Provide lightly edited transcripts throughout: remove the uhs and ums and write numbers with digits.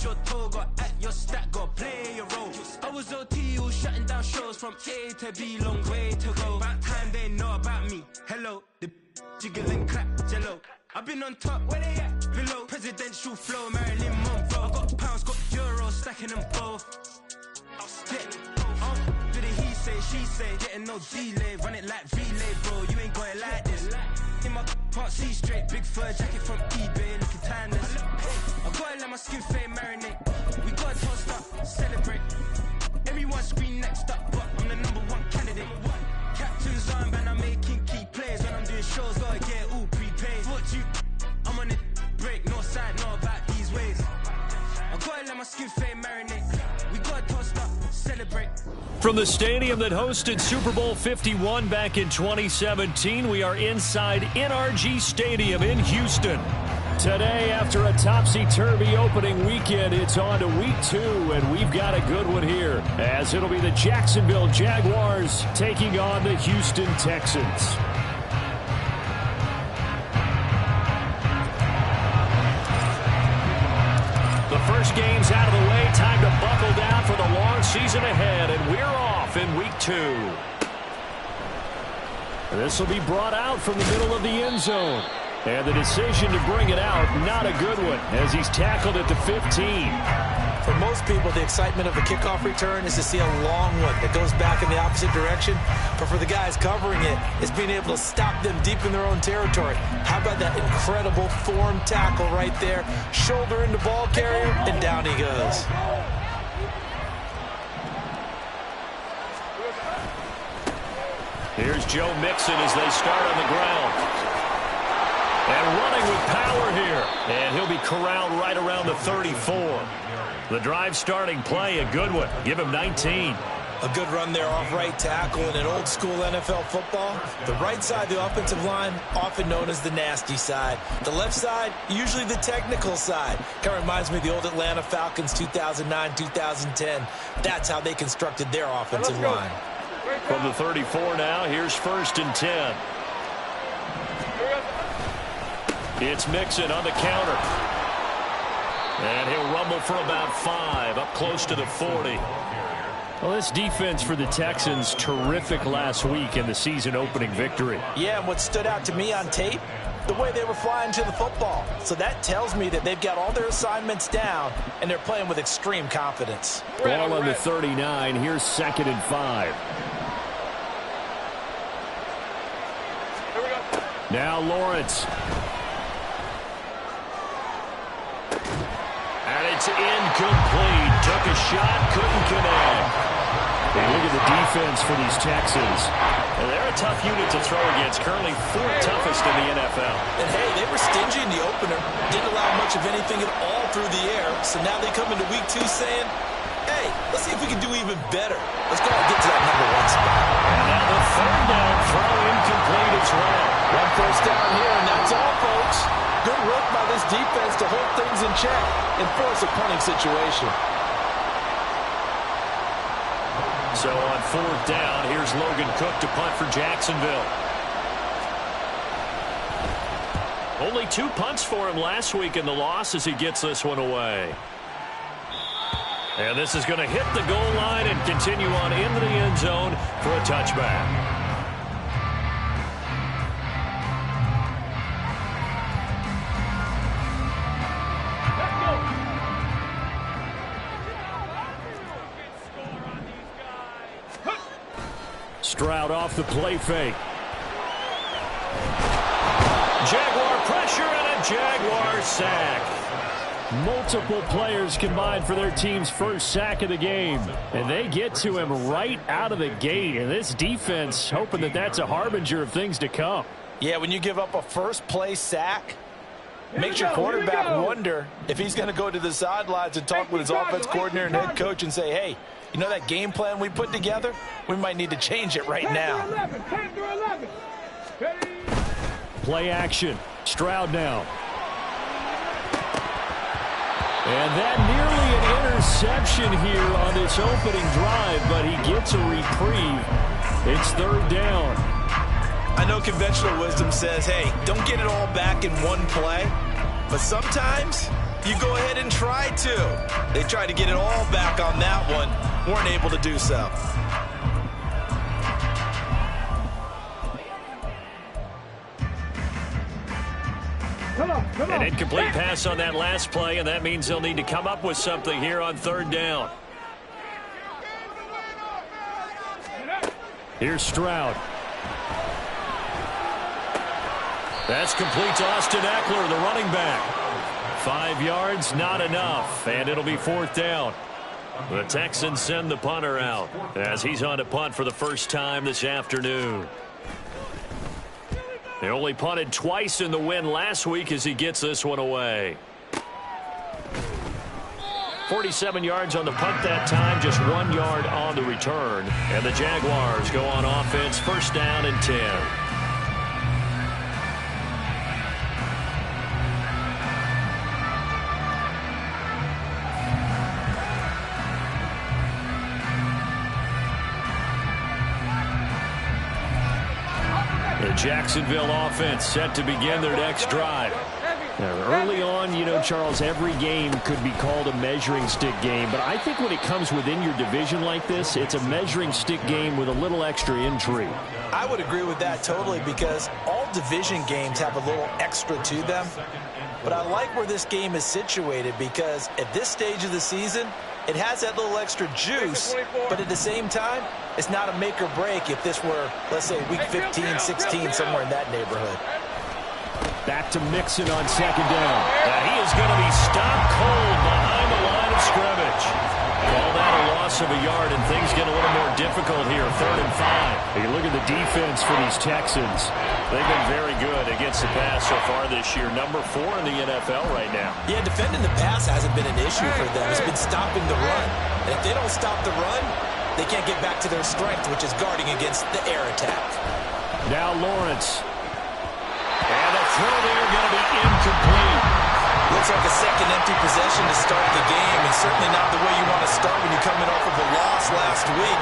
It's your toe, got at your stack, got play your role. I was OT, all shutting down shows from A to B, long way to go. About time they know about me. Hello, the jiggle and clap, jello. I've been on top, where they at? Below, presidential flow, Marilyn Monroe. I got pounds, got euros, stacking them both. Do the he say, she say, getting no delay, run it like relay, bro. You ain't going like this. In my can't see straight, big fur jacket from eBay, looking timeless. I gotta let my skin fade marinate. We gotta toast up, celebrate. Everyone scream next up, but I'm the #1 candidate. Captain's armband, I'm making key plays. When I'm doing shows, gotta get all prepaid. What you? I'm on it, break, no side, know about these ways. I gotta let my skin fade marinate. We gotta toast up, celebrate. From the stadium that hosted Super Bowl 51 back in 2017, we are inside NRG Stadium in Houston. Today, after a topsy-turvy opening weekend, it's on to week 2, and we've got a good one here, as it'll be the Jacksonville Jaguars taking on the Houston Texans. The first game's out of the way. Time to buckle down for the long season ahead, and we're off in week 2. This will be brought out from the middle of the end zone. And the decision to bring it out, not a good one, as he's tackled at the 15. For most people, the excitement of a kickoff return is to see a long one that goes back in the opposite direction. But for the guys covering it, it's being able to stop them deep in their own territory. How about that incredible form tackle right there? Shoulder into ball carrier, and down he goes. Here's Joe Mixon as they start on the ground. And running with power here. And he'll be corralled right around the 34. The drive starting play, a good one. Give him 19. A good run there off right tackle in an old school NFL football. The right side of the offensive line, often known as the nasty side. The left side, usually the technical side. Kind of reminds me of the old Atlanta Falcons 2009-2010. That's how they constructed their offensive line. From the 34 now, here's 1st and 10. It's Mixon on the counter. And he'll rumble for about 5, up close to the 40. Well, this defense for the Texans, terrific last week in the season-opening victory. Yeah, and what stood out to me on tape, the way they were flying to the football. So that tells me that they've got all their assignments down, and they're playing with extreme confidence. Ball on the 39. Here's 2nd and 5. Now Lawrence. And it's incomplete. Took a shot, couldn't connect. And look at the defense for these Texans. And they're a tough unit to throw against. Currently 4th toughest in the NFL. And hey, they were stingy in the opener. Didn't allow much of anything at all through the air. So now they come into week 2 saying, hey, let's see if we can do even better. Let's go and get to that #1 spot. And now the 3rd down throw incomplete as well. 1 first down here, and that's all, folks. Good work by this defense to hold things in check and force a punting situation. So on 4th down, here's Logan Cook to punt for Jacksonville. Only 2 punts for him last week in the loss as he gets this one away. And this is going to hit the goal line and continue on into the end zone for a touchback. Stroud off the play fake. Jaguar pressure and a Jaguar sack. Multiple players combined for their team's first sack of the game. And they get to him right out of the gate. And this defense hoping that that's a harbinger of things to come. Yeah, when you give up a first-play sack, makes your quarterback wonder if he's going to go to the sidelines and talk with his offense coordinator and head coach and say, hey, you know that game plan we put together? We might need to change it right now. Play action. Stroud now. And that nearly an interception here on this opening drive, but he gets a reprieve. It's 3rd down. I know conventional wisdom says, hey, don't get it all back in one play. But sometimes you go ahead and try to. They tried to get it all back on that one. Weren't able to do so. An incomplete pass on that last play, and that means they'll need to come up with something here on third down. Here's Stroud. That's complete to Austin Eckler, the running back. 5 yards, not enough, and it'll be fourth down. The Texans send the punter out as he's on to punt for the first time this afternoon. They only punted twice in the win last week as he gets this one away. 47 yards on the punt that time, just 1 yard on the return. And the Jaguars go on offense, first down and 10. The Jacksonville offense set to begin their next drive. Now, early on, you know, Charles, every game could be called a measuring stick game. But I think when it comes within your division like this, it's a measuring stick game with a little extra intrigue. I would agree with that totally because all division games have a little extra to them. But I like where this game is situated because at this stage of the season, it has that little extra juice, but at the same time, it's not a make or break if this were, let's say, week 15, 16, somewhere in that neighborhood. Back to Mixon on second down. And he is going to be stopped cold behind the line of scrimmage. Call that a loss of a yard, and things get a little more difficult here, 3rd and 5. You look at the defense for these Texans. They've been very good against the pass so far this year. Number 4 in the NFL right now. Yeah, defending the pass hasn't been an issue for them. It's been stopping the run. And if they don't stop the run, they can't get back to their strength, which is guarding against the air attack. Now Lawrence. And the throw there going to be incomplete. Looks like a second empty possession to start the game, and certainly not the way you want to start when you're coming off of a loss last week.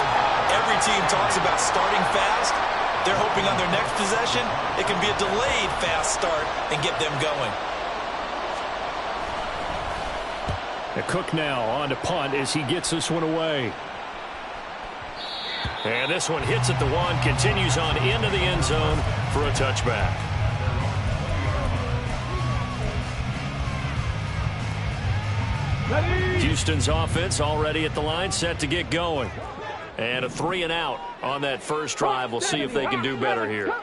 Every team talks about starting fast. They're hoping on their next possession, it can be a delayed fast start and get them going. Cook now on to punt as he gets this one away. And this one hits at the 1, continues on into the end zone for a touchback. Houston's offense already at the line, set to get going. And a 3 and out on that first drive. We'll see if they can do better here.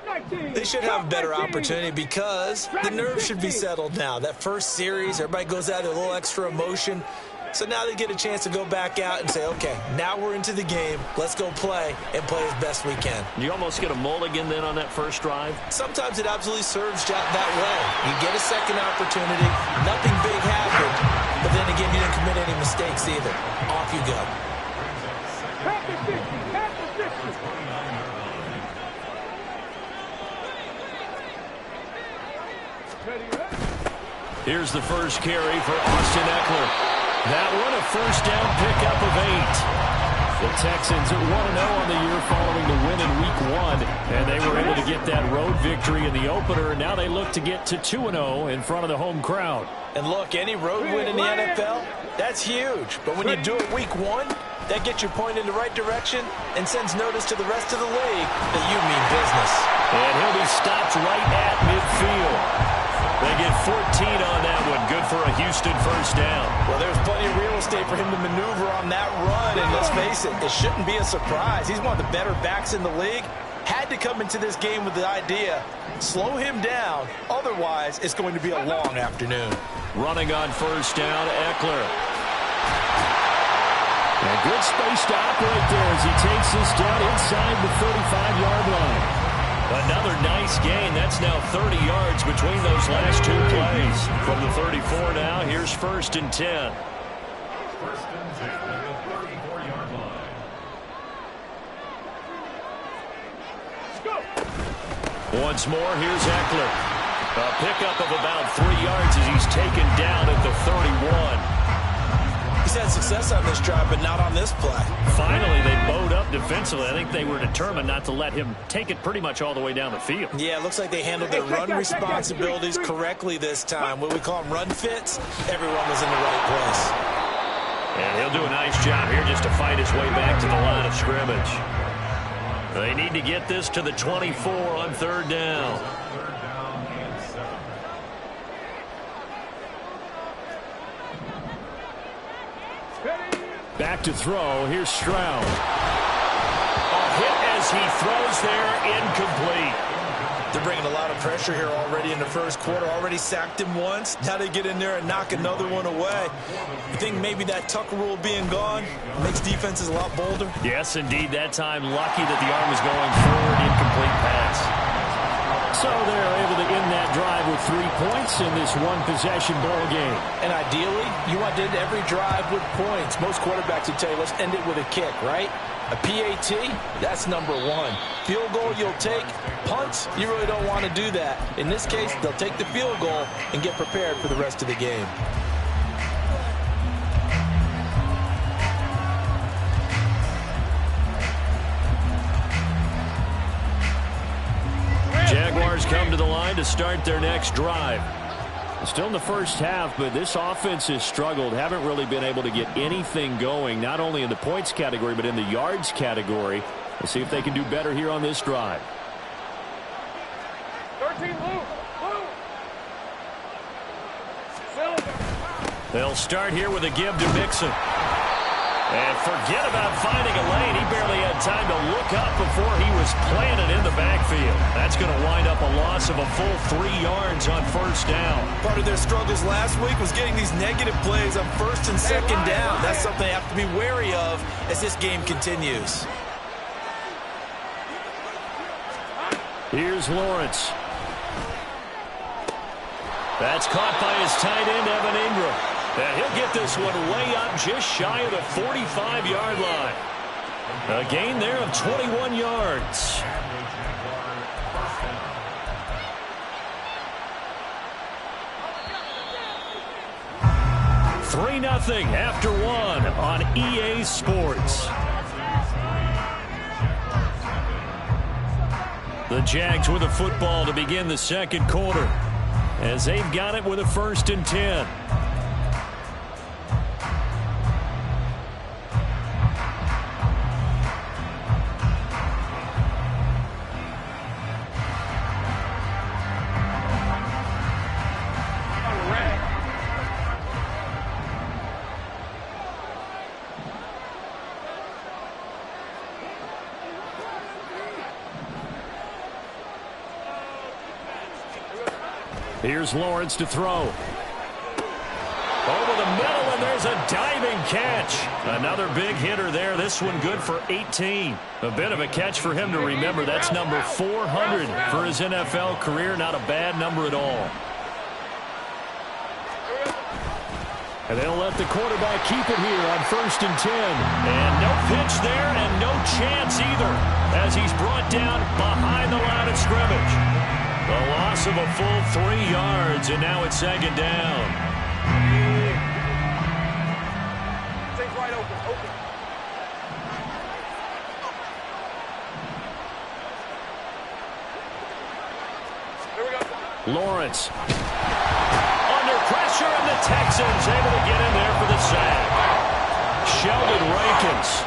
They should have a better opportunity because the nerves should be settled now. That first series, everybody goes out with a little extra emotion. So now they get a chance to go back out and say, okay, now we're into the game. Let's go play and play as best we can. You almost get a mulligan then on that first drive? Sometimes it absolutely serves that way. You get a second opportunity. Nothing big happened. But then again, you didn't commit any mistakes either. Off you go. Here's the first carry for Austin Eckler. That one a first down pickup of 8. The Texans at 1-0 on the year following the win in week 1. And they were able to get that road victory in the opener. And now they look to get to 2-0 in front of the home crowd. And look, any road win in the NFL, that's huge. But when you do it week 1, that gets your point in the right direction and sends notice to the rest of the league that you mean business. And he'll be stopped right at midfield. They get 14 on that one. Good for a Houston first down. Well, there's plenty of real estate for him to maneuver on that run. And let's face it, it shouldn't be a surprise. He's one of the better backs in the league. Had to come into this game with the idea, slow him down. Otherwise, it's going to be a long afternoon. Running on first down, Eckler. And good space to operate there as he takes this down inside the 35-yard line. Another nice gain. That's now 30 yards between those last 2 plays. From the 34 now, here's 1st and 10. Once more, here's Eckler. A pickup of about 3 yards as he's taken down at the 31. He's had success on this drive, but not on this play. Finally, they bowed up defensively. defensively, I think they were determined not to let him take it pretty much all the way down the field. Yeah, it looks like they handled their run responsibilities correctly this time. What we call them run fits, everyone was in the right place. And he'll do a nice job here just to fight his way back to the line of scrimmage. They need to get this to the 24 on 3rd down. Back to throw. Here's Stroud. A hit as he throws there, incomplete. They're bringing a lot of pressure here already in the first quarter. Already sacked him once. Now they get in there and knock another one away. You think maybe that Tucker rule being gone makes defenses a lot bolder? Yes, indeed. That time, lucky that the arm was going forward. Incomplete pass. So they're able to end that drive with 3 points in this one-possession ball game. And ideally, you want to end every drive with points. Most quarterbacks would tell you, let's end it with a kick, right? A PAT, that's number 1. Field goal you'll take. Punts, you really don't want to do that. In this case, they'll take the field goal and get prepared for the rest of the game. Jaguars come to the line to start their next drive. Still in the first half, but this offense has struggled. Haven't really been able to get anything going, not only in the points category, but in the yards category. We'll see if they can do better here on this drive. 13, move. They'll start here with a give to Mixon. And forget about finding a lane. He barely had time to look up before he was planted in the backfield. That's going to wind up a loss of a full 3 yards on 1st down. Part of their struggles last week was getting these negative plays on 1st and 2nd down. That's something they have to be wary of as this game continues. Here's Lawrence. That's caught by his tight end, Evan Ingram. And he'll get this one way up just shy of the 45-yard line. A gain there of 21 yards. Three 3-0 after 1 on EA Sports. The Jags with a football to begin the 2nd quarter as they've got it with a 1st and 10. Here's Lawrence to throw. Over the middle, and there's a diving catch. Another big hitter there. This one good for 18. A bit of a catch for him to remember. That's number 400 for his NFL career. Not a bad number at all. And they'll let the quarterback keep it here on 1st and 10. And no pitch there, and no chance either, as he's brought down behind the line of scrimmage. A loss of a full 3 yards, and now it's 2nd down. Take right open. Here we go. Lawrence. Under pressure, and the Texans able to get in there for the sack. Sheldon Rankins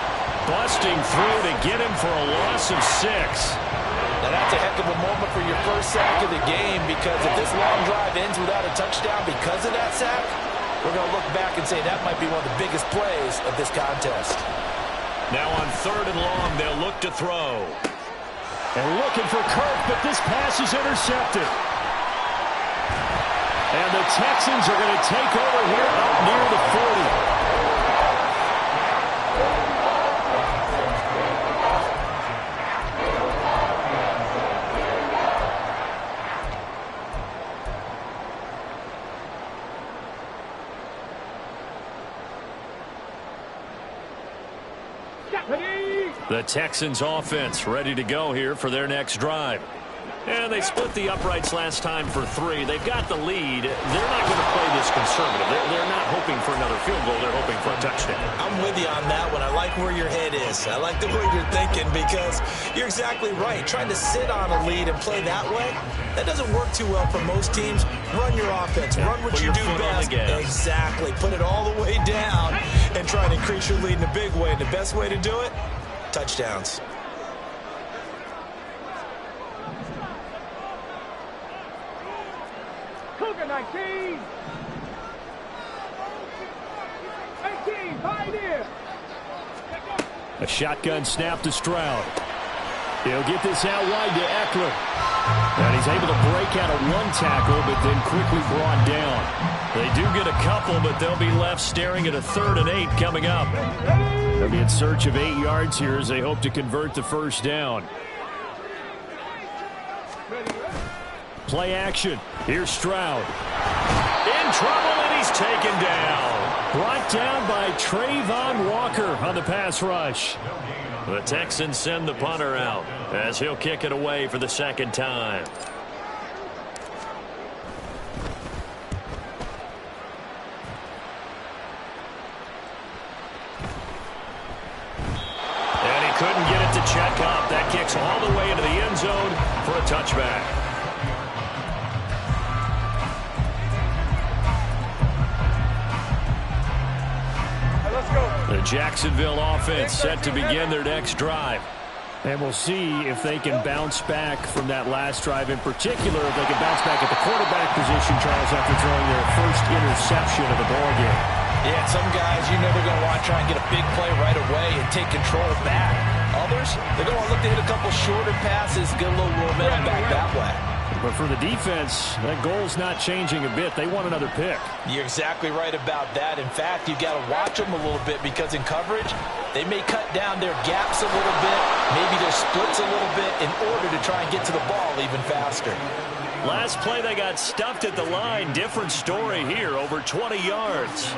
busting through to get him for a loss of 6. Now that's a heck of a moment for your first sack of the game, because if this long drive ends without a touchdown because of that sack, we're going to look back and say that might be one of the biggest plays of this contest. Now on 3rd and long, they'll look to throw. And looking for Kirk, but this pass is intercepted. And the Texans are going to take over here up near the 40. The Texans offense ready to go here for their next drive. And they split the uprights last time for 3. They've got the lead. They're not going to play this conservative. They're not hoping for another field goal. They're hoping for a touchdown. I'm with you on that one. I like where your head is. I like the way you're thinking because you're exactly right. Trying to sit on a lead and play that way, that doesn't work too well for most teams. Run your offense. Run what you do best. Exactly. Put it all the way down and try and increase your lead in a big way. And the best way to do it, touchdowns. Cougar 19. 18, pioneer. A shotgun snap to Stroud. He'll get this out wide to Eckler. And he's able to break out of 1 tackle, but then quickly brought down. They do get a couple, but they'll be left staring at a 3rd and 8 coming up. They'll be in search of 8 yards here as they hope to convert the first down. Play action. Here's Stroud. In trouble, and he's taken down. Brought down by Trayvon Walker on the pass rush. The Texans send the punter out as he'll kick it away for the 2nd time. And he couldn't get it to check up. That kicks all the way into the end zone for a touchback. The Jacksonville offense set to begin their next drive. And we'll see if they can bounce back from that last drive. In particular, if they can bounce back at the quarterback position, Charles, after throwing their first interception of the ballgame. Yeah, some guys, you know they're going to want to try and get a big play right away and take control back. Others, they're going to look to hit a couple shorter passes, get a little momentum back that way. But for the defense, that goal's not changing a bit. They want another pick. You're exactly right about that. In fact, you've got to watch them a little bit because in coverage, they may cut down their gaps a little bit, maybe their splits a little bit in order to try and get to the ball even faster. Last play, they got stuffed at the line. Different story here, over 20 yards.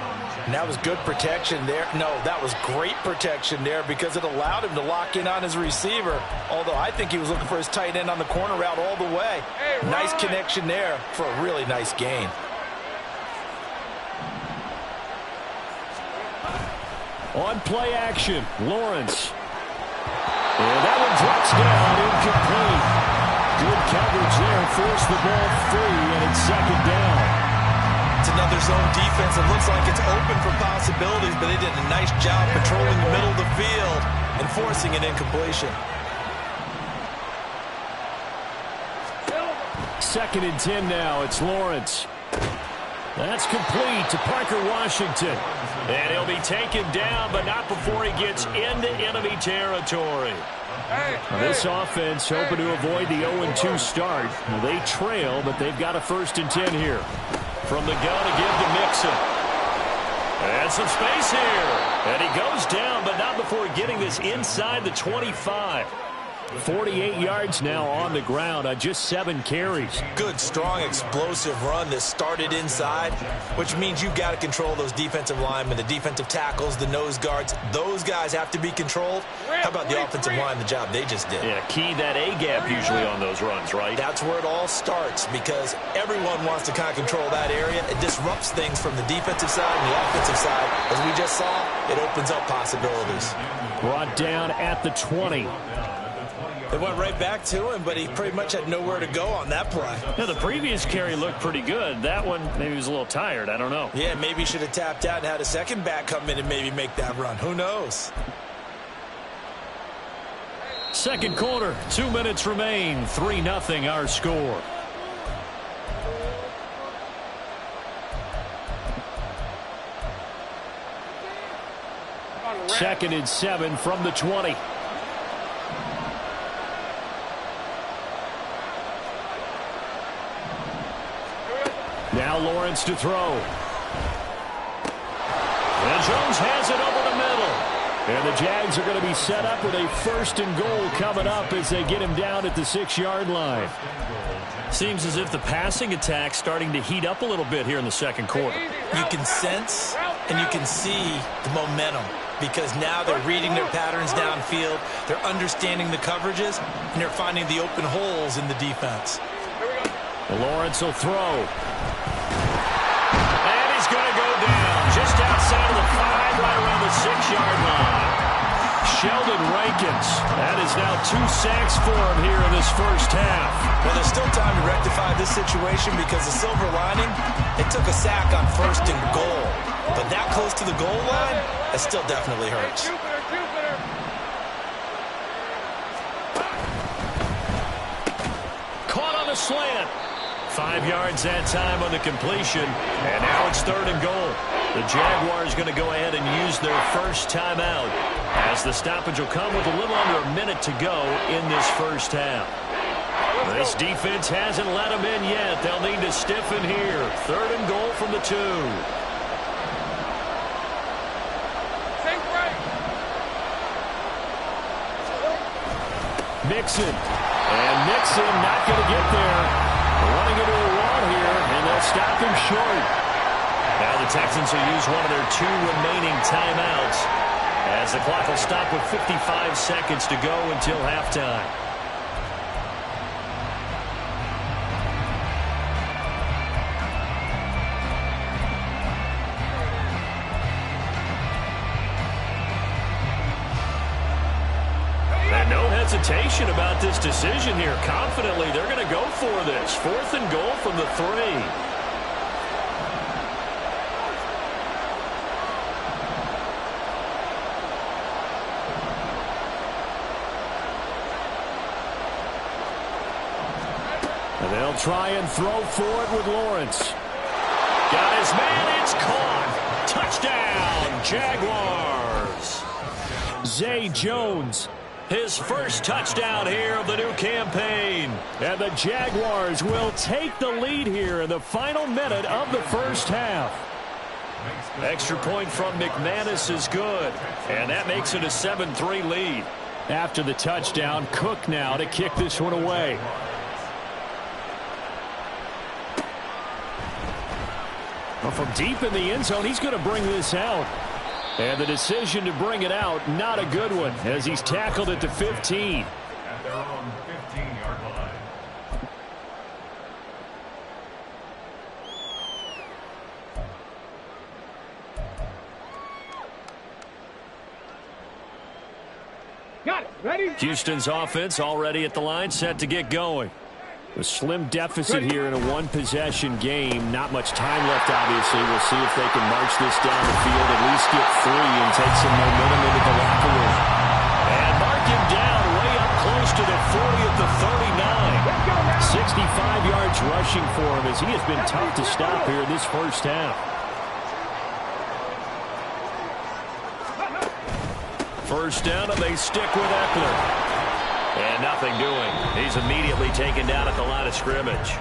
And that was good protection there. No, that was great protection there because it allowed him to lock in on his receiver. Although I think he was looking for his tight end on the corner route all the way. Nice connection there for a really nice gain. On play action, Lawrence. And that one drops down, incomplete. Good coverage there, forced the ball free, and it's 2nd down. It's another zone defense. It looks like it's open for possibilities, but they did a nice job patrolling the middle of the field and forcing an incompletion. 2nd and 10 now. It's Lawrence. That's complete to Parker Washington. And he'll be taken down, but not before he gets into enemy territory. This offense hoping to avoid the 0-2 start. They trail, but they've got a 1st and 10 here. From the gun to give to Mixon. And some space here. And he goes down, but not before getting this inside the 25. 48 yards now on the ground on just 7 carries. Good, strong, explosive run that started inside, which means you've got to control those defensive linemen, the defensive tackles, the nose guards. Those guys have to be controlled. How about the offensive line, the job they just did? Yeah, key that A-gap usually on those runs, right? That's where it all starts because everyone wants to kind of control that area. It disrupts things from the defensive side and the offensive side. As we just saw, it opens up possibilities. Brought down at the 20. They went right back to him, but he pretty much had nowhere to go on that play. Yeah, the previous carry looked pretty good. That one, maybe he was a little tired. I don't know. Yeah, maybe he should have tapped out and had a second back come in and maybe make that run. Who knows? 2nd quarter, 2 minutes remain. 3-0 our score. Second and 7 from the 20. Now Lawrence to throw. And Jones has it over the middle. And the Jags are going to be set up with a 1st and goal coming up as they get him down at the 6-yard line. Seems as if the passing attack's starting to heat up a little bit here in the 2nd quarter. You can sense And you can see the momentum because now they're reading their patterns downfield, they're understanding the coverages, and they're finding the open holes in the defense. Lawrence will throw. And he's going to go down just outside of the 5, right around the 6-yard line. Sheldon Rankins. That is now 2 sacks for him here in this first half. Well, there's still time to rectify this situation because the silver lining, it took a sack on 1st and goal. But that close to the goal line, that still definitely hurts. Caught on the slant. 5 yards that time on the completion. And now it's 3rd and goal. The Jaguars going to go ahead and use their first timeout, as the stoppage will come with a little under a minute to go in this first half. This defense hasn't let them in yet. They'll need to stiffen here. 3rd and goal from the 2. Mixon. And Mixon not going to get there. Running into a wall here, and they'll stop him short. Now the Texans will use one of their 2 remaining timeouts, as the clock will stop with 55 seconds to go until halftime. And no hesitation about this decision here. Confidently, they're going to go for this. 4th and goal from the 3. They'll try and throw for it with Lawrence. Got his man. It's caught. Touchdown, Jaguars. Zay Jones, his first touchdown here of the new campaign. And the Jaguars will take the lead here in the final minute of the first half. Extra point from McManus is good. And that makes it a 7-3 lead. After the touchdown, Cook now to kick this one away. Well, from deep in the end zone, he's going to bring this out. And the decision to bring it out, not a good one, as he's tackled at the 15. At their own 15-yard line. Got it. Ready? Houston's offense already at the line, set to get going. A slim deficit here in a 1-possession game. Not much time left, obviously. We'll see if they can march this down the field, at least get 3 and take some momentum into the locker room. And mark him down way up close to the 40 at the 39. 65 yards rushing for him, as he has been tough to stop here in this first half. First down, and they stick with Eckler. And nothing doing. He's immediately taken down at the line of scrimmage.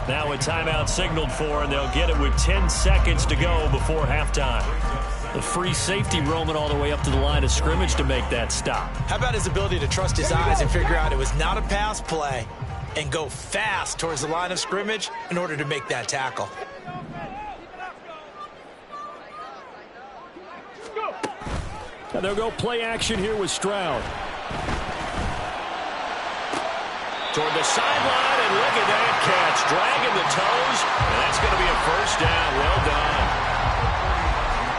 Now a timeout signaled for, and they'll get it with 10 seconds to go before halftime. The free safety roaming all the way up to the line of scrimmage to make that stop. How about his ability to trust his eyes and figure out it was not a pass play and go fast towards the line of scrimmage in order to make that tackle? And they'll go play action here with Stroud. Toward the sideline, and look at that catch. Dragging the toes, and that's going to be a first down. Well done.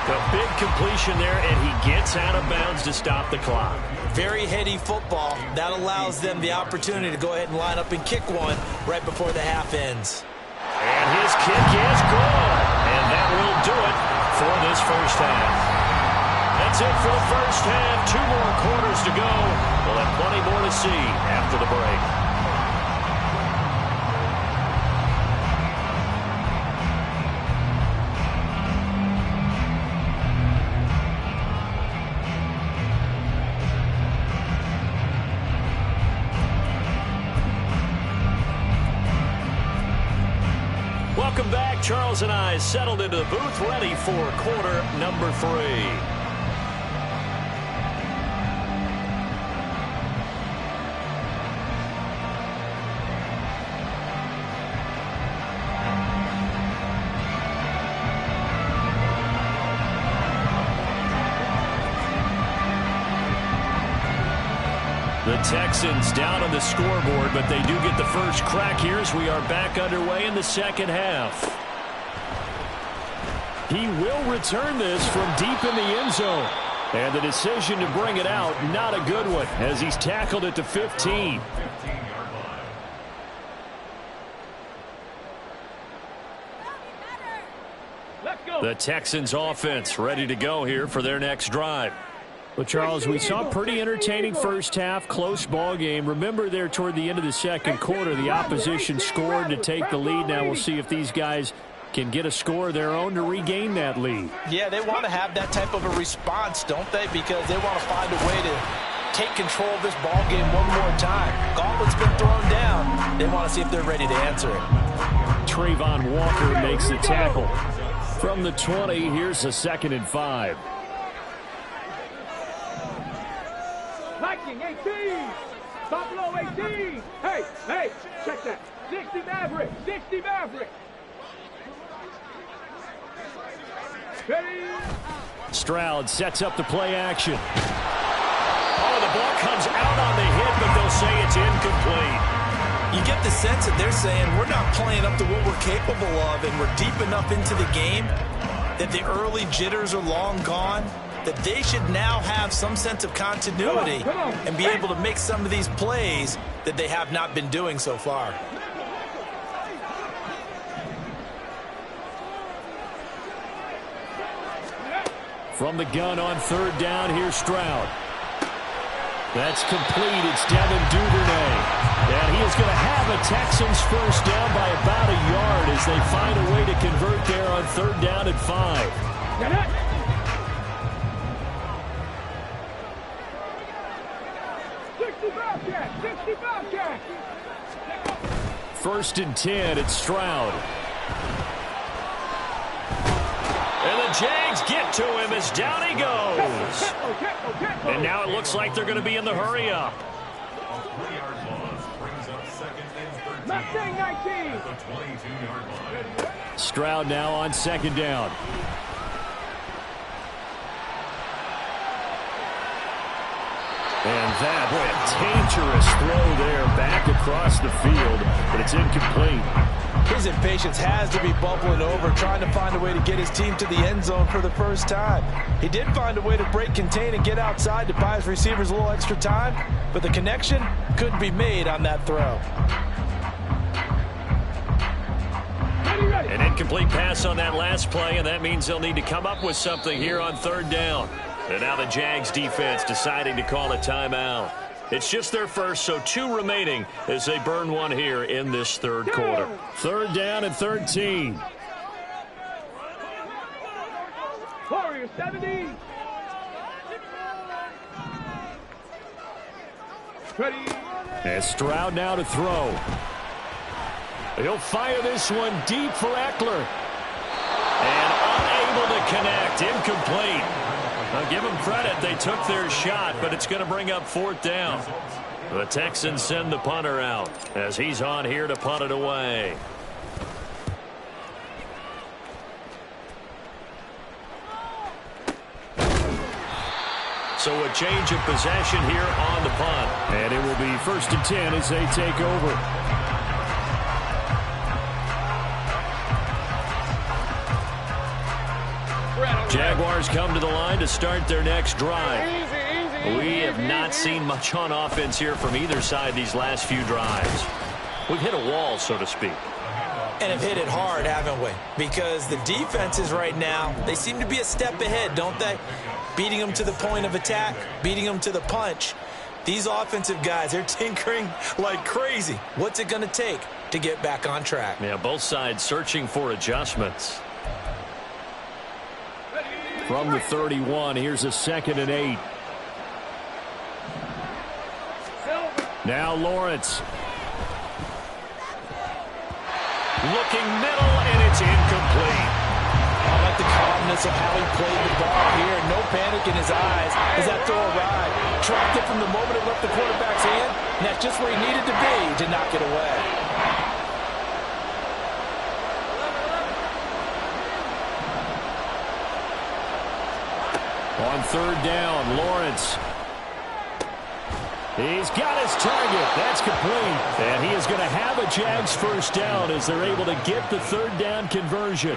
The big completion there, and he gets out of bounds to stop the clock. Very heady football. That allows them the opportunity to go ahead and line up and kick one right before the half ends. And his kick is good. And that will do it for this first half. That's it for the first half. 2 more quarters to go. We'll have plenty more to see after the break. Welcome back. Charles and I settled into the booth, ready for quarter number 3. The Texans down on the scoreboard, but they do get the first crack here as we are back underway in the second half. He will return this from deep in the end zone. And the decision to bring it out, not a good one, as he's tackled it to 15. The Texans offense ready to go here for their next drive. Well, Charles, we saw a pretty entertaining first half, close ball game. Remember there toward the end of the second quarter, the opposition scored to take the lead. Now we'll see if these guys can get a score of their own to regain that lead. Yeah, they want to have that type of a response, don't they? Because they want to find a way to take control of this ball game one more time. Gauntlet's been thrown down. They want to see if they're ready to answer it. Trayvon Walker makes the tackle. From the 20, here's a 2nd and 5. Viking 18. Buffalo 18. Hey, check that. 60 Maverick. 60 Maverick. Ready? Stroud sets up the play action. Oh, the ball comes out on the hit, but they'll say it's incomplete. You get the sense that they're saying we're not playing up to what we're capable of, and we're deep enough into the game that the early jitters are long gone, that they should now have some sense of continuity and be able to make some of these plays that they have not been doing so far. From the gun on 3rd down, here's Stroud. That's complete. It's Devin Duvernay. And he is going to have a Texans first down by about a yard as they find a way to convert there on 3rd down and 5. Get it. 65 catch. 1st and 10, it's Stroud. And the Jags get to him as down he goes. And now it looks like they're going to be in the hurry up. A 3-yard loss brings up 2nd and 13. Mustang 19. At the 22-yard line. Stroud now on 2nd down. And that, boy, a dangerous throw there back across the field, but it's incomplete. His impatience has to be bubbling over, trying to find a way to get his team to the end zone for the first time. He did find a way to break contain and get outside to buy his receivers a little extra time, but the connection couldn't be made on that throw. An incomplete pass on that last play, and that means they'll need to come up with something here on 3rd down. And now the Jags defense deciding to call a timeout. It's just their first, so 2 remaining as they burn one here in this 3rd quarter. 3rd down and 13. Warriors 70. Ready. And Stroud now to throw. He'll fire this one deep for Eckler. And unable to connect. Incomplete. I'll give them credit. They took their shot, but it's going to bring up 4th down. The Texans send the punter out as he's on here to punt it away. So a change of possession here on the punt. And it will be 1st and 10 as they take over. Jaguars come to the line to start their next drive. We have not seen much on offense here from either side these last few drives. We've hit a wall, so to speak. And have hit it hard, haven't we? Because the defenses right now, they seem to be a step ahead, don't they? Beating them to the point of attack, beating them to the punch. These offensive guys, they're tinkering like crazy. What's it going to take to get back on track? Yeah, both sides searching for adjustments. From the 31, here's a 2nd and 8. Now Lawrence. Looking middle, and it's incomplete. I like the calmness of how he played the ball here. No panic in his eyes as that throw arrived. Tracked it from the moment it left the quarterback's hand, and that's just where he needed to be to knock it away. On 3rd down, Lawrence. He's got his target. That's complete. And he is going to have a Jags first down as they're able to get the third down conversion.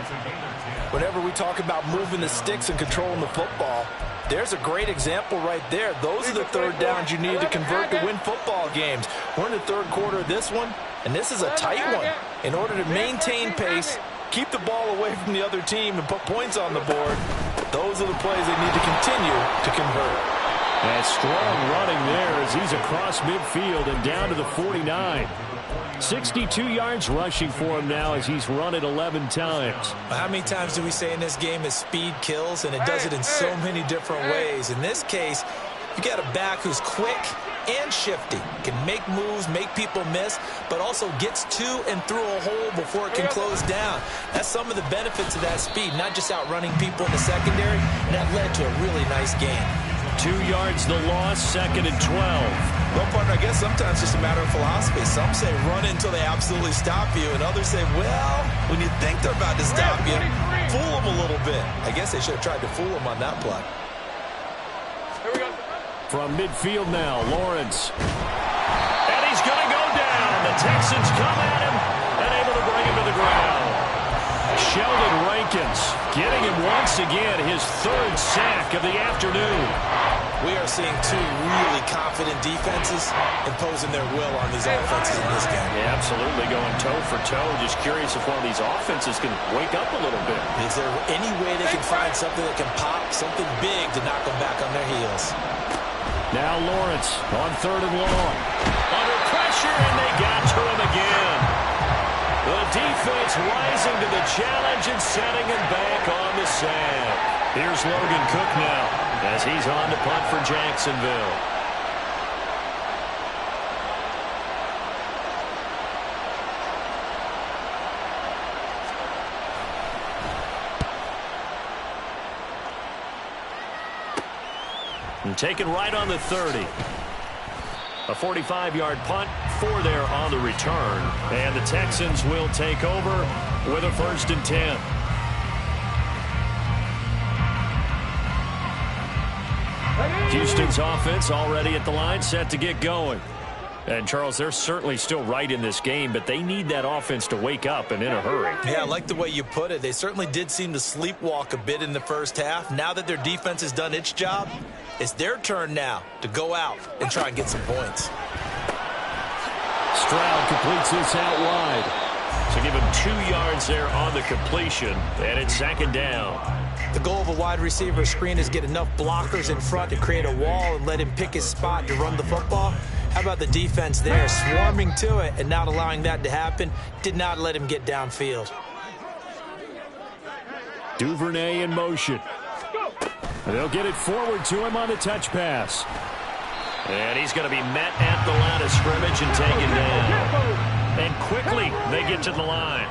Whenever we talk about moving the sticks and controlling the football, there's a great example right there. Those are the third downs you need to convert to win football games. We're in the third quarter of this one, and this is a tight one. In order to maintain pace, keep the ball away from the other team, and put points on the board, those are the plays they need to continue to convert. And strong running there as he's across midfield and down to the 49. 62 yards rushing for him now as he's run it 11 times. How many times do we say in this game that speed kills, and it does it in so many different ways? In this case, you got a back who's quick and shifty, can make moves, make people miss, but also gets to and through a hole before it can close down. That's some of the benefits of that speed, not just outrunning people in the secondary, and that led to a really nice game. 2 yards the loss, 2nd and 12. Well, partner, I guess sometimes it's just a matter of philosophy. Some say run until they absolutely stop you, and others say, well, when you think they're about to stop you, fool them a little bit. I guess they should have tried to fool them on that play. From midfield now, Lawrence. And he's going to go down. The Texans come at him and able to bring him to the ground. Sheldon Rankins getting him once again his third sack of the afternoon. We are seeing two really confident defenses imposing their will on these offenses in this game. Yeah, absolutely, going toe for toe. Just curious if one of these offenses can wake up a little bit. Is there any way they can find something that can pop, something big to knock them back on their heels? Now Lawrence on 3rd and long. Under pressure, and they got to him again. The defense rising to the challenge and setting him back on the sack. Here's Logan Cook now as he's on to punt for Jacksonville. And taken right on the 30. A 45-yard punt, 4 there on the return. And the Texans will take over with a 1st and 10. Houston's offense already at the line, set to get going. And, Charles, they're certainly still right in this game, but they need that offense to wake up and in a hurry. Yeah, I like the way you put it. They certainly did seem to sleepwalk a bit in the first half. Now that their defense has done its job, it's their turn now to go out and try and get some points. Stroud completes this out wide. So give him 2 yards there on the completion, and it's 2nd down. The goal of a wide receiver screen is get enough blockers in front to create a wall and let him pick his spot to run the football. How about the defense there, swarming to it and not allowing that to happen? Did not let him get downfield. Duvernay in motion. They'll get it forward to him on the touch pass. And he's going to be met at the line of scrimmage and taken down. And quickly, they get to the line.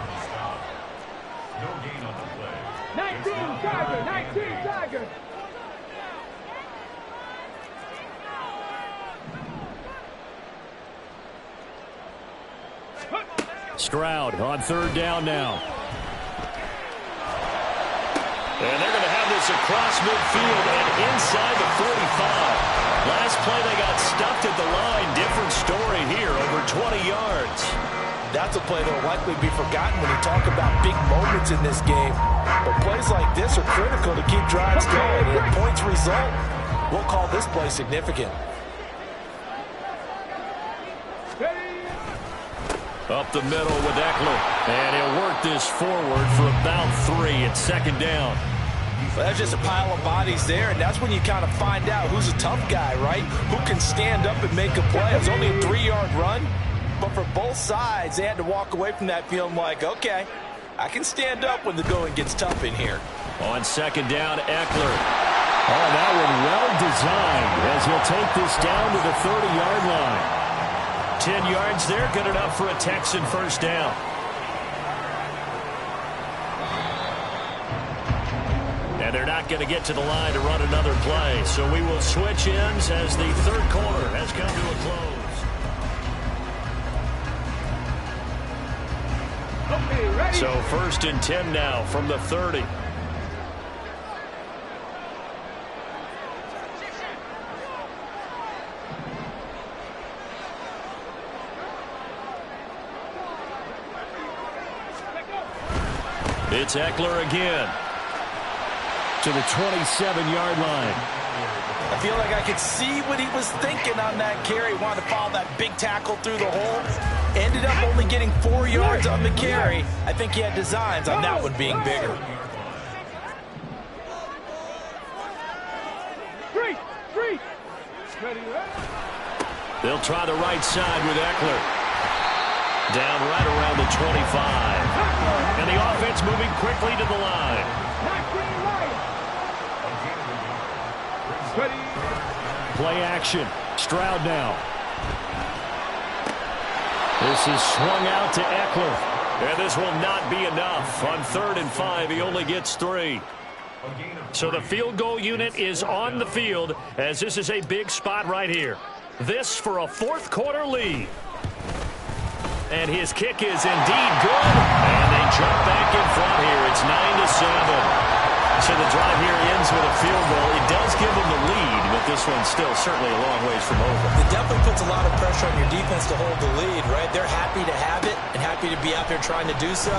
No gain on the play. 19 Tigers, 19 Tigers. Stroud on 3rd down now. And they're going to have this across midfield and inside the 45. Last play they got stuffed at the line. Different story here, over 20 yards. That's a play that will likely be forgotten when you talk about big moments in this game. But plays like this are critical to keep drives going. And if points result, we'll call this play significant. Up the middle with Eckler. And he'll work this forward for about 3. It's 2nd down. Well, that's just a pile of bodies there, and that's when you kind of find out who's a tough guy, right? Who can stand up and make a play. It was only a 3-yard run, but for both sides, they had to walk away from that feeling like, okay, I can stand up when the going gets tough in here. On 2nd down, Eckler. Oh, that one well designed as he'll take this down to the 30-yard line. 10 yards there, good enough for a Texan first down. And they're not going to get to the line to run another play. So we will switch ends as the third quarter has come to a close. So 1st and 10 now from the 30. It's Eckler again to the 27-yard line. I feel like I could see what he was thinking on that carry. Wanted to follow that big tackle through the hole. Ended up only getting 4 yards on the carry. I think he had designs on that one being bigger. They'll try the right side with Eckler. Down right around the 25. And the offense moving quickly to the line. Play action. Stroud now. This is swung out to Eckler. And this will not be enough. On 3rd and 5, he only gets 3. So the field goal unit is on the field as this is a big spot right here. This for a 4th quarter lead. And his kick is indeed good. And they jump back in front here. It's 9-7. So the drive here ends with a field goal. It does give them the lead, but this one's still certainly a long ways from over. It definitely puts a lot of pressure on your defense to hold the lead, right? They're happy to have it and happy to be out there trying to do so.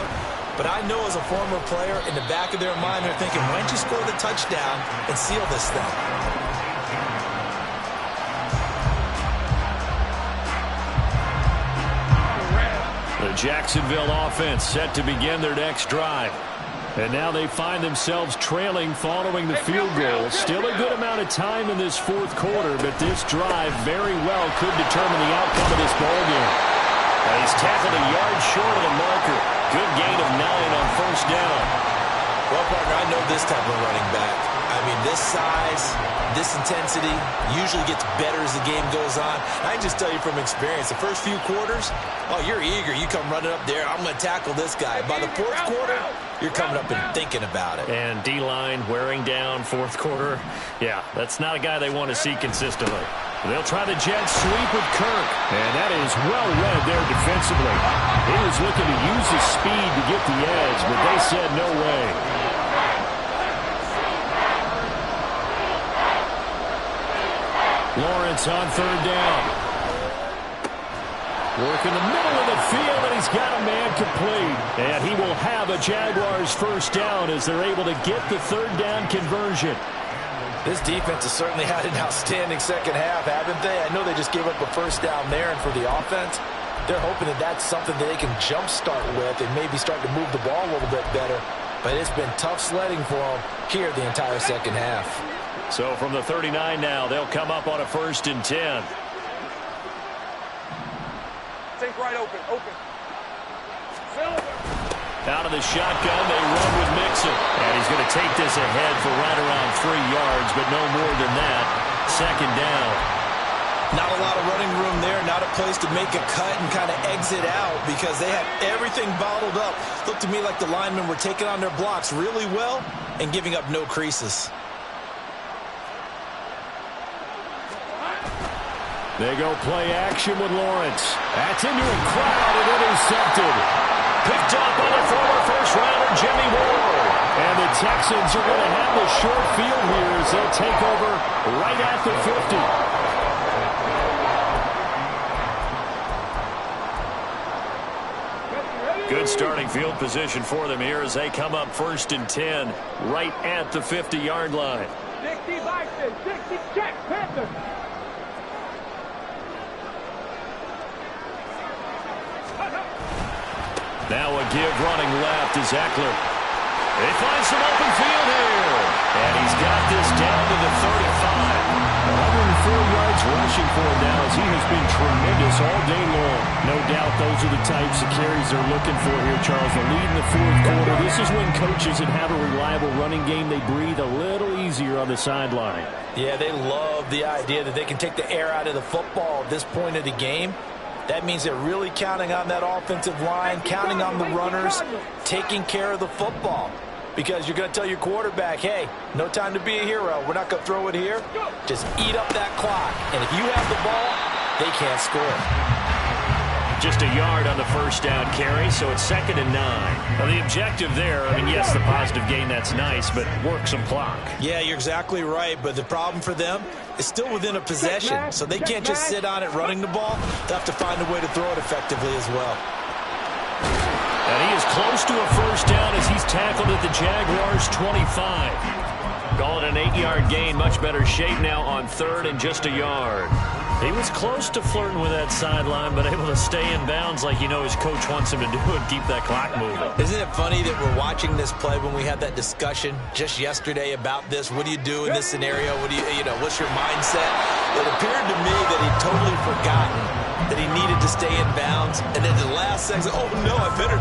But I know as a former player, in the back of their mind, they're thinking, why don't you score the touchdown and seal this thing? The Jacksonville offense set to begin their next drive. And now they find themselves trailing following the field goal. Still a good amount of time in this 4th quarter, but this drive very well could determine the outcome of this ballgame. He's tackled a yard short of the marker. Good gain of 9 on 1st down. Well, partner, I know this type of running back. I mean, this size, this intensity usually gets better as the game goes on. I can just tell you from experience, the first few quarters, oh, you're eager. You come running up there, I'm going to tackle this guy. By the 4th quarter, you're coming up and thinking about it. And D-line wearing down 4th quarter. Yeah, that's not a guy they want to see consistently. They'll try the jet sweep with Kirk. And that is well read there defensively. He was looking to use his speed to get the edge, but they said no way. Lawrence on 3rd down. Work in the middle of the field, and he's got a man complete. And he will have a Jaguars 1st down as they're able to get the 3rd down conversion. This defense has certainly had an outstanding second half, haven't they? I know they just gave up a 1st down there, and for the offense, they're hoping that that's something that they can jumpstart with and maybe start to move the ball a little bit better. But it's been tough sledding for them here the entire second half. So from the 39 now, they'll come up on a 1st and 10. Think right open. Out of the shotgun, they run with Mixon. And he's going to take this ahead for right around 3 yards, but no more than that. 2nd down. Not a lot of running room there, not a place to make a cut and kind of exit out because they had everything bottled up. Looked to me like the linemen were taking on their blocks really well and giving up no creases. They go play action with Lawrence. That's into a crowd and intercepted. Picked up by the former 1st-rounder Jimmy Ward. And the Texans are going to have the short field here as they'll take over right at the 50. Good starting field position for them here as they come up 1st and 10 right at the 50-yard line. 60 Bison, 60 check, Panthers. Now a give running left is Eckler. They find some open field here. And he's got this down to the 35. 104 yards rushing for him now as he has been tremendous all day long. No doubt those are the types of carries they're looking for here, Charles. The lead in the 4th quarter. This is when coaches that have a reliable running game, they breathe a little easier on the sideline. Yeah, they love the idea that they can take the air out of the football at this point of the game. That means they're really counting on that offensive line, counting on the runners, taking care of the football. Because you're going to tell your quarterback, hey, no time to be a hero. We're not going to throw it here. Just eat up that clock. And if you have the ball, they can't score. Just a yard on the 1st down carry, so it's 2nd and 9. Now the objective there, I mean, yes, the positive gain, that's nice, but work some clock. Yeah, you're exactly right, but the problem for them is still within a possession, so they can't just sit on it running the ball. They have to find a way to throw it effectively as well. And he is close to a first down as he's tackled at the Jaguars' 25. Calling an 8-yard gain. Much better shape now on third and just a yard. He was close to flirting with that sideline, but able to stay in bounds like his coach wants him to do and keep that clock moving. Isn't it funny that we're watching this play when we had that discussion just yesterday about this? What do you do in this scenario? What do what's your mindset? It appeared to me that he'd totally forgotten that he needed to stay in bounds, and then the last second, oh no, I better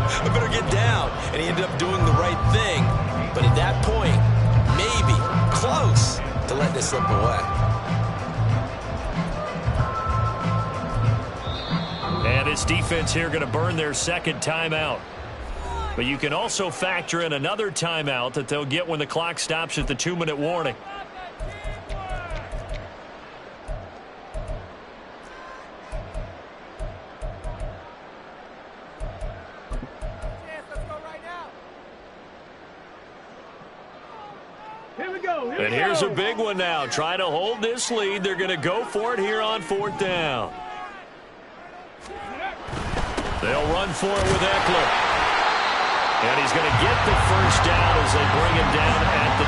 get down, and he ended up doing the right thing. But at that point, maybe close to let this slip away. And his defense here going to burn their second timeout. But you can also factor in another timeout that they'll get when the clock stops at the 2-minute warning. And here's a big one now. Trying to hold this lead. They're going to go for it here on 4th down. They'll run for it with Eckler. And he's going to get the first down as they bring him down at the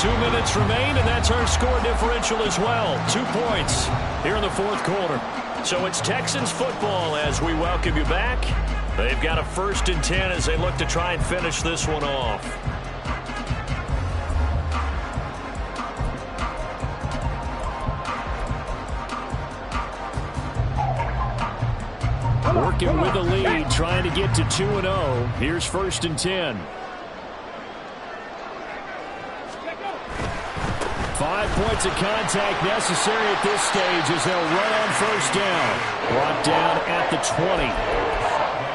23. 2 minutes remain, and that's our score differential as well. 2 points here in the 4th quarter. So it's Texans football as we welcome you back. They've got a 1st and 10 as they look to try and finish this one off. Working with the lead, trying to get to 2-0. Here's 1st and 10. 5 points of contact necessary at this stage as they'll run on 1st down. Brought down at the 20.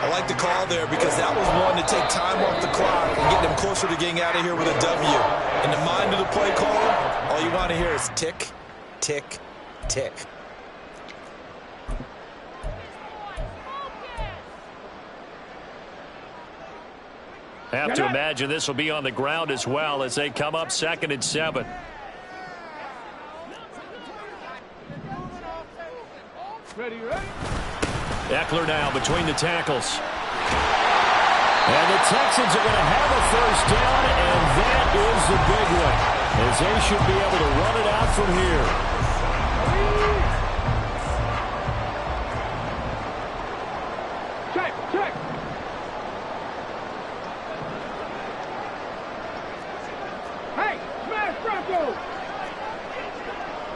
I like the call there because that was one to take time off the clock and get them closer to getting out of here with a W. In the mind of the play caller, all you want to hear is tick, tick, tick. Have to imagine this will be on the ground as well as they come up 2nd and 7. Eckler now between the tackles. And the Texans are going to have a first down, and that is the big one, as they should be able to run it out from here. Check. Hey, smash Bronco.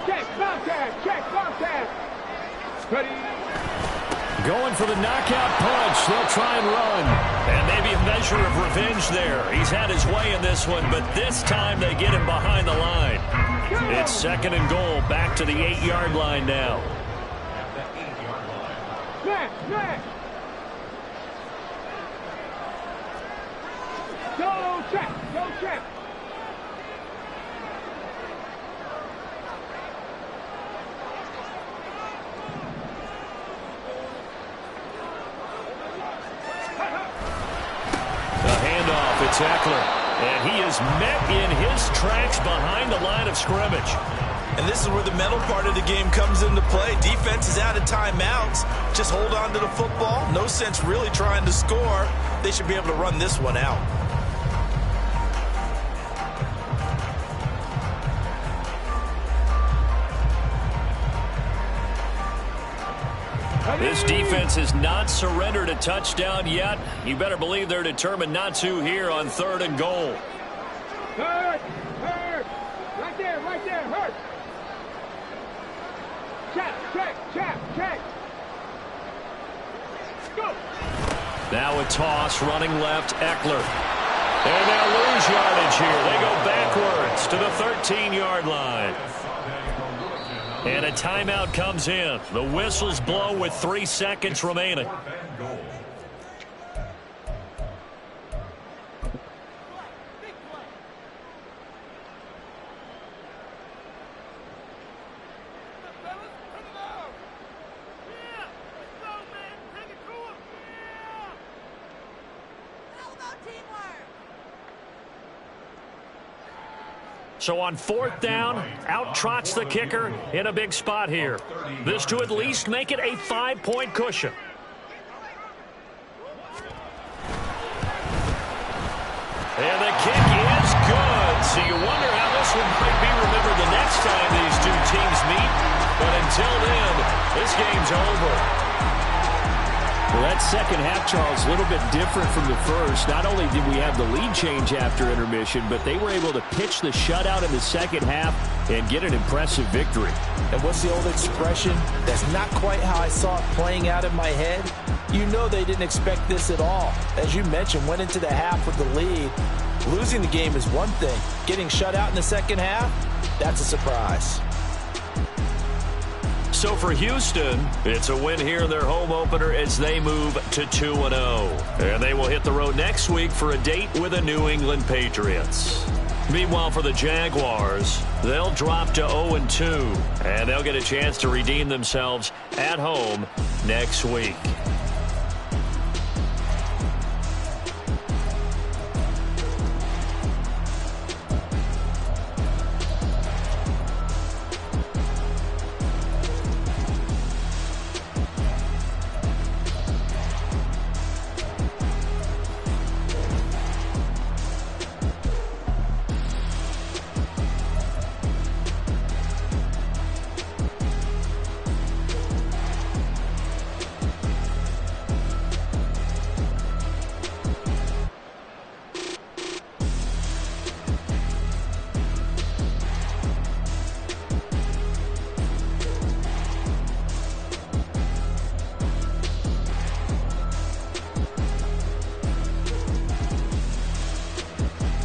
Check, Bobcat. Ready. Going for the knockout punch. They'll try and run. And maybe a measure of revenge there. He's had his way in this one, but this time they get him behind the line. It's 2nd and goal. Back to the 8-yard line now. Smash. Go check. It's Eckler, and he is met in his tracks behind the line of scrimmage. And this is where the mental part of the game comes into play. Defense is out of timeouts. Just hold on to the football. No sense really trying to score. They should be able to run this one out. This defense has not surrendered a touchdown yet. You better believe they're determined not to here on 3rd and goal. Hurt. Right there, hurt. Check. Go. Now a toss, running left, Eckler. And they'll lose yardage here. They go backwards to the 13-yard line. And a timeout comes in. The whistles blow with 3 seconds remaining. So on 4th down, out trots the kicker in a big spot here. This to at least make it a 5-point cushion. And the kick is good. So you wonder how this one might be remembered the next time these two teams meet. But until then, this game's over. Well, that second half, Charles, a little bit different from the first. Not only did we have the lead change after intermission, but they were able to pitch the shutout in the second half and get an impressive victory. And what's the old expression? That's not quite how I saw it playing out in my head. You know they didn't expect this at all. As you mentioned, went into the half with the lead. Losing the game is one thing. Getting shut out in the second half, that's a surprise. So for Houston, it's a win here in their home opener as they move to 2-0. And they will hit the road next week for a date with the New England Patriots. Meanwhile, for the Jaguars, they'll drop to 0-2, and they'll get a chance to redeem themselves at home next week.